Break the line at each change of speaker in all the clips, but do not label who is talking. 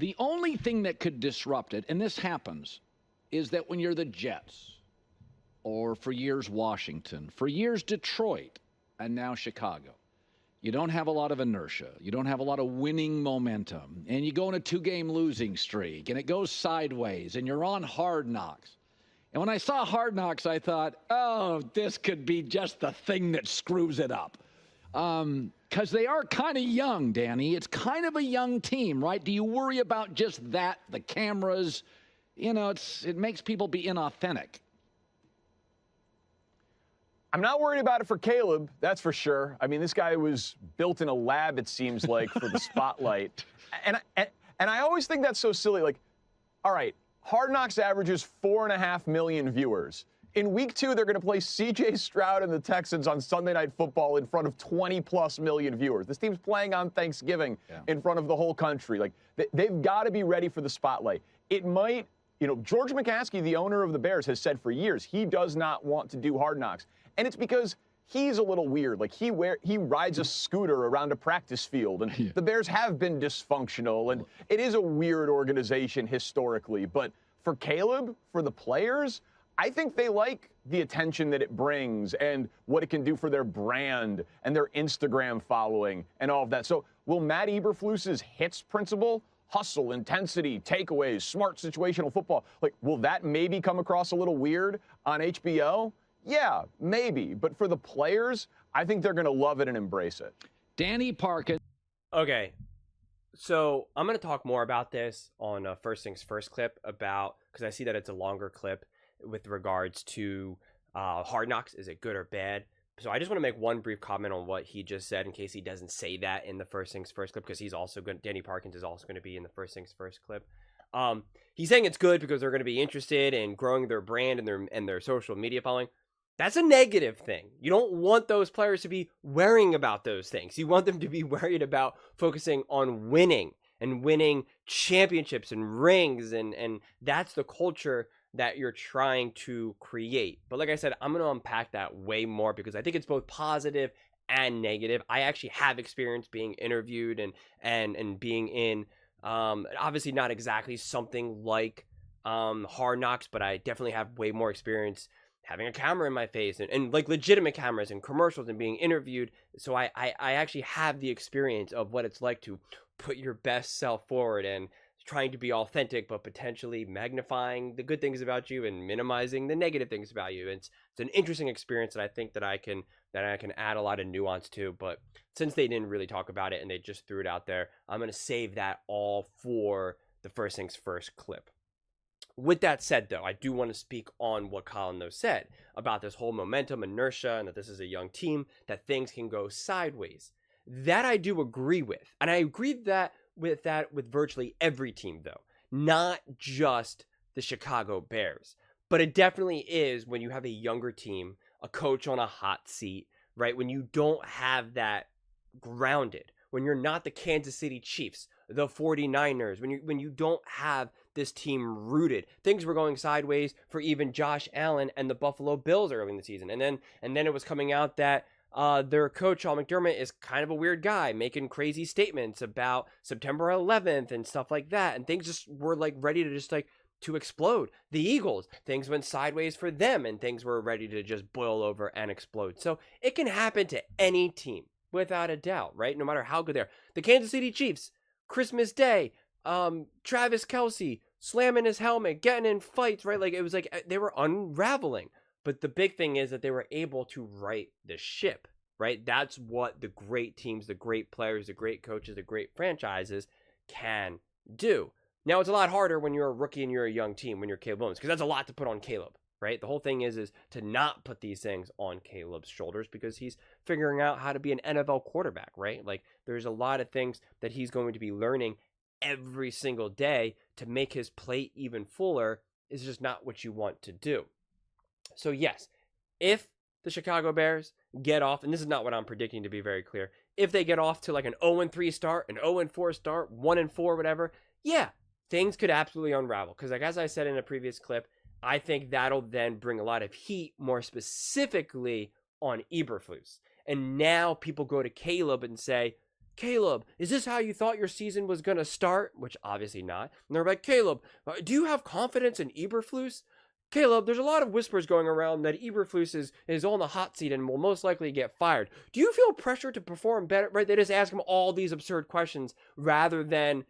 The only thing that could disrupt it, and this happens, is that when you're the Jets, or for years Washington, for years Detroit, and now Chicago, you don't have a lot of inertia. You don't have a lot of winning momentum. And you go on a 2-game losing streak, and it goes sideways, and you're on Hard Knocks. And when I saw Hard Knocks, I thought, oh, this could be just the thing that screws it up. Because they are kind of young, Danny. It's kind of a young team, right? Do you worry about just that, the cameras? You know, it makes people be inauthentic.
I'm not worried about it for Caleb, that's for sure. I mean, this guy was built in a lab, it seems like, for the spotlight. And I always think that's so silly. Like, all right, Hard Knocks averages 4.5 million viewers. In week 2, they're going to play C.J. Stroud and the Texans on Sunday Night Football in front of 20-plus million viewers. This team's playing on Thanksgiving in front of the whole country. Like, they've got to be ready for the spotlight. It might, George McCaskey, the owner of the Bears, has said for years he does not want to do Hard Knocks. And it's because he's a little weird. Like, he rides a scooter around a practice field, and the Bears have been dysfunctional, and it is a weird organization historically. But for Caleb, for the players, I think they like the attention that it brings and what it can do for their brand and their Instagram following and all of that. So will Matt Eberflus's HITS principle, hustle, intensity, takeaways, smart situational football, like, will that maybe come across a little weird on HBO? Yeah, maybe. But for the players, I think they're going to love it and embrace it.
Danny Parkin.
Okay. So I'm going to talk more about this on First Things First clip because I see that it's a longer clip with regards to Hard Knocks. Is it good or bad? So I just want to make one brief comment on what he just said in case he doesn't say that in the First Things First clip, because he's also good. Danny Parkins is also going to be in the First Things First clip. He's saying it's good because they're going to be interested in growing their brand and their social media following. That's a negative thing. You don't want those players to be worrying about those things. You want them to be worried about focusing on winning and winning championships and rings. And that's the culture that you're trying to create. But like I said, I'm going to unpack that way more because I think it's both positive and negative. I actually have experience being interviewed and being in, obviously not exactly something like Hard Knocks, but I definitely have way more experience having a camera in my face and like legitimate cameras and commercials and being interviewed. So I actually have the experience of what it's like to put your best self forward and trying to be authentic, but potentially magnifying the good things about you and minimizing the negative things about you. It's an interesting experience that I think that I can add a lot of nuance to. But since they didn't really talk about it and they just threw it out there, I'm going to save that all for the First Things First clip. With that said, though, I do want to speak on what Colin, though, said about this whole momentum, inertia, and that this is a young team, that things can go sideways. That I do agree with. And I agree with virtually every team, though, not just the Chicago Bears. But it definitely is when you have a younger team, a coach on a hot seat, right? When you don't have that grounded, when you're not the Kansas City Chiefs, the 49ers, when you don't have this team rooted. Things were going sideways for even Josh Allen and the Buffalo Bills early in the season. And then it was coming out that their coach, Sean McDermott, is kind of a weird guy, making crazy statements about September 11th and stuff like that. And things just were like ready to just like to explode. The Eagles, things went sideways for them and things were ready to just boil over and explode. So it can happen to any team without a doubt, right? No matter how good they are. The Kansas City Chiefs, Christmas Day, Travis Kelce slamming his helmet, getting in fights, right? Like it was like they were unraveling. But the big thing is that they were able to right the ship, right? That's what the great teams, the great players, the great coaches, the great franchises can do. Now, it's a lot harder when you're a rookie and you're a young team, when you're Caleb Williams, because that's a lot to put on Caleb, right? The whole thing is to not put these things on Caleb's shoulders because he's figuring out how to be an NFL quarterback, right? Like there's a lot of things that he's going to be learning every single day to make his plate even fuller is just not what you want to do. So yes, if the Chicago Bears get off, and this is not what I'm predicting to be very clear, if they get off to like an 0-3 start, an 0-4 start, 1-4, whatever, yeah, things could absolutely unravel. Because like as I said in a previous clip, I think that'll then bring a lot of heat, more specifically on Eberflus. And now people go to Caleb and say, Caleb, is this how you thought your season was going to start? Which obviously not. And they're like, Caleb, do you have confidence in Eberflus? Caleb, there's a lot of whispers going around that Eberflus is on the hot seat and will most likely get fired. Do you feel pressure to perform better? Right? They just ask him all these absurd questions rather than,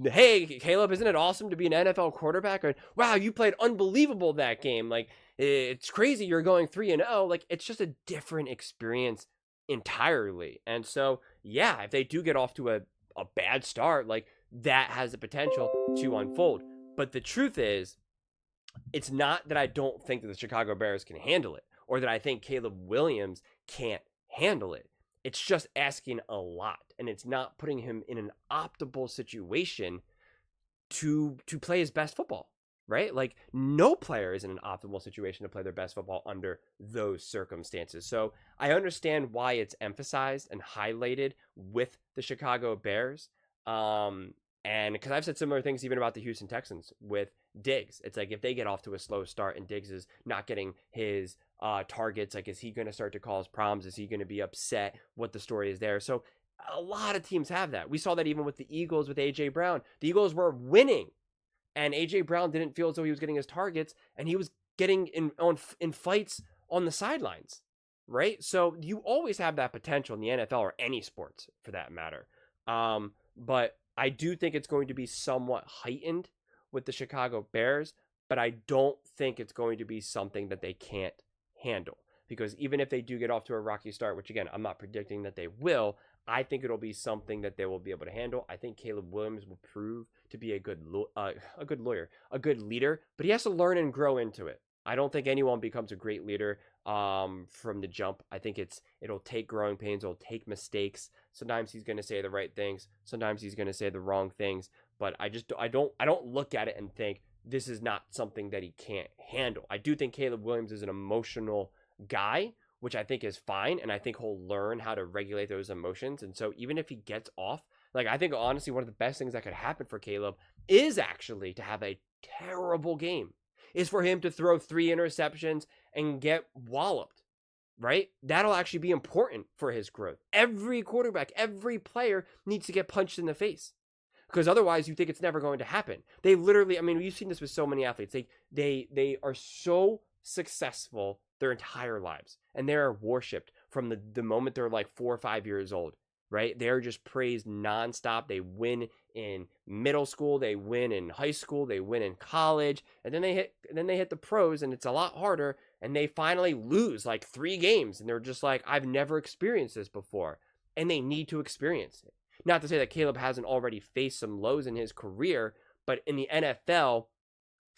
hey, Caleb, isn't it awesome to be an NFL quarterback? Or, wow, you played unbelievable that game. Like, it's crazy you're going 3-0. Like, it's just a different experience entirely. And so, yeah, if they do get off to a bad start, like, that has the potential to unfold. But the truth is, it's not that I don't think that the Chicago Bears can handle it or that I think Caleb Williams can't handle it. It's just asking a lot, and it's not putting him in an optimal situation to play his best football, right? Like, no player is in an optimal situation to play their best football under those circumstances. So I understand why it's emphasized and highlighted with the Chicago Bears. And because I've said similar things even about the Houston Texans with Diggs. It's like if they get off to a slow start and Diggs is not getting his targets, like, is he going to start to cause problems? Is he going to be upset? What the story is there? So a lot of teams have that. We saw that even with the Eagles with A.J. Brown. The Eagles were winning, and A.J. Brown didn't feel as though he was getting his targets, and he was getting in fights on the sidelines, right? So you always have that potential in the NFL or any sports for that matter. But I do think it's going to be somewhat heightened with the Chicago Bears, but I don't think it's going to be something that they can't handle. Because even if they do get off to a rocky start, which again, I'm not predicting that they will, I think it'll be something that they will be able to handle. I think Caleb Williams will prove to be a good lawyer, a good leader, but he has to learn and grow into it. I don't think anyone becomes a great leader from the jump. I think it'll take growing pains. It'll take mistakes. Sometimes he's going to say the right things. Sometimes he's going to say the wrong things. But I don't look at it and think this is not something that he can't handle. I do think Caleb Williams is an emotional guy, which I think is fine. And I think he'll learn how to regulate those emotions. And so even if he gets off, like, I think honestly, one of the best things that could happen for Caleb is actually to have a terrible game, is for him to throw 3 interceptions and get walloped, right? That'll actually be important for his growth. Every quarterback, every player needs to get punched in the face, because otherwise you think it's never going to happen. They literally, I mean, we've seen this with so many athletes. They are so successful their entire lives, and they are worshipped from the moment they're like 4 or 5 years old, right? They're just praised nonstop. They win in middle school, they win in high school, they win in college, and then they hit the pros, and it's a lot harder, and they finally lose like 3 games, and they're just like, I've never experienced this before, and they need to experience it. Not to say that Caleb hasn't already faced some lows in his career, but in the NFL,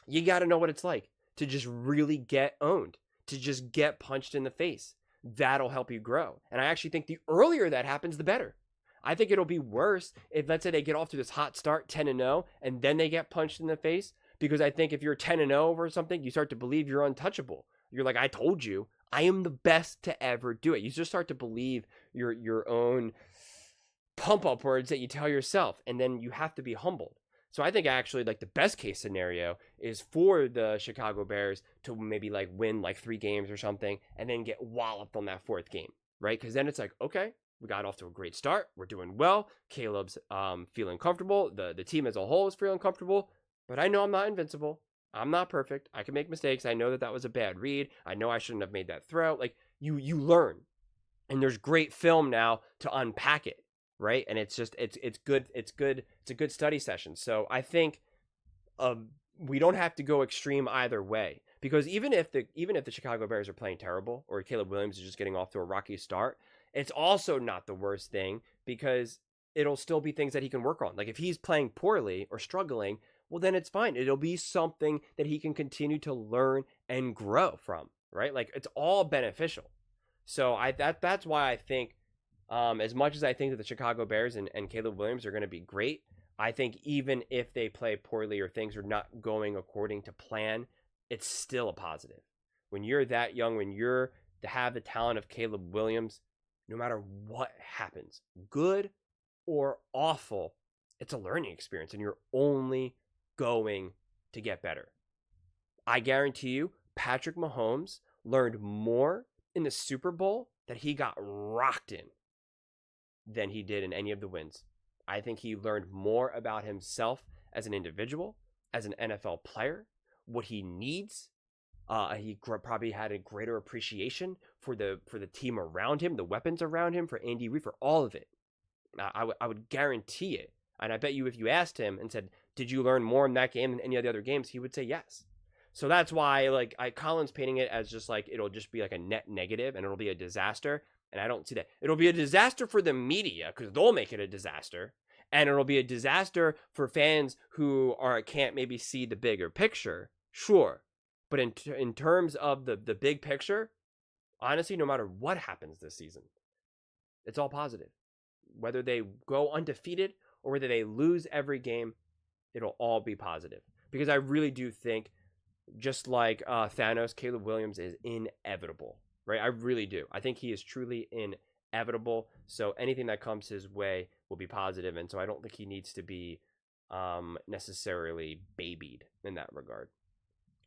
you got to know what it's like to just really get owned, to just get punched in the face. That'll help you grow. And I actually think the earlier that happens, the better. I think it'll be worse if, let's say, they get off to this hot start, 10-0, and then they get punched in the face. Because I think if you're 10-0 over something, you start to believe you're untouchable. You're like, I told you, I am the best to ever do it. You just start to believe your own pump-up words that you tell yourself, and then you have to be humbled. So I think actually, like, the best case scenario is for the Chicago Bears to maybe like win like 3 games or something, and then get walloped on that 4th game, right? Because then it's like, okay, we got off to a great start. We're doing well. Caleb's feeling comfortable. The team as a whole is feeling comfortable. But I know I'm not invincible. I'm not perfect. I can make mistakes. I know that was a bad read. I know I shouldn't have made that throw. Like, you learn, and there's great film now to unpack it, right? And it's just it's good. It's good. It's a good study session. So I think we don't have to go extreme either way, because even if the Chicago Bears are playing terrible, or Caleb Williams is just getting off to a rocky start, it's also not the worst thing, because it'll still be things that he can work on. Like, if he's playing poorly or struggling, well, then it's fine. It'll be something that he can continue to learn and grow from, right? Like, it's all beneficial. So that's why I think, as much as I think that the Chicago Bears and Caleb Williams are going to be great, I think even if they play poorly or things are not going according to plan, it's still a positive. When you're that young, when you're to have the talent of Caleb Williams, no matter what happens, good or awful, it's a learning experience, and you're only going to get better. I guarantee you, Patrick Mahomes learned more in the Super Bowl that he got rocked in than he did in any of the wins. I think he learned more about himself as an individual, as an NFL player, what he needs. He probably had a greater appreciation for the team around him, the weapons around him, for Andy Reid, for all of it. I would guarantee it. And I bet you if you asked him and said, did you learn more in that game than any of the other games, he would say yes. So that's why, like, Colin's painting it as just like it'll just be like a net negative and it'll be a disaster. And I don't see that. It'll be a disaster for the media because they'll make it a disaster. And it'll be a disaster for fans who can't maybe see the bigger picture. Sure. But in terms of the big picture, honestly, no matter what happens this season, it's all positive. Whether they go undefeated or whether they lose every game, it'll all be positive. Because I really do think, just like Thanos, Caleb Williams is inevitable, right? I really do. I think he is truly inevitable. So anything that comes his way will be positive. And so I don't think he needs to be necessarily babied in that regard.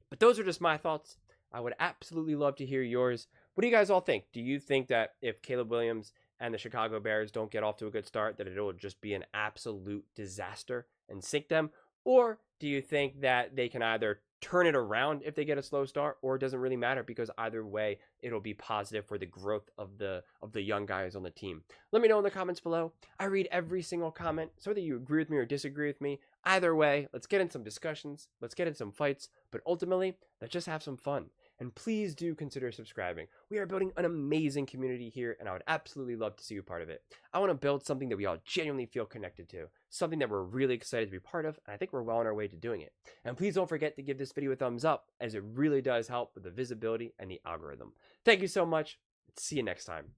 But those are just my thoughts. I would absolutely love to hear yours. What do you guys all think? Do you think that if Caleb Williams and the Chicago Bears don't get off to a good start, that it will just be an absolute disaster and sink them? Or do you think that they can either turn it around if they get a slow start, or it doesn't really matter because either way, it'll be positive for the growth of the young guys on the team? Let me know in the comments below. I read every single comment, so whether you agree with me or disagree with me, either way, let's get in some discussions, let's get in some fights, but ultimately, let's just have some fun. And please do consider subscribing. We are building an amazing community here, and I would absolutely love to see you part of it. I want to build something that we all genuinely feel connected to, something that we're really excited to be part of, and I think we're well on our way to doing it. And please don't forget to give this video a thumbs up, as it really does help with the visibility and the algorithm. Thank you so much. See you next time.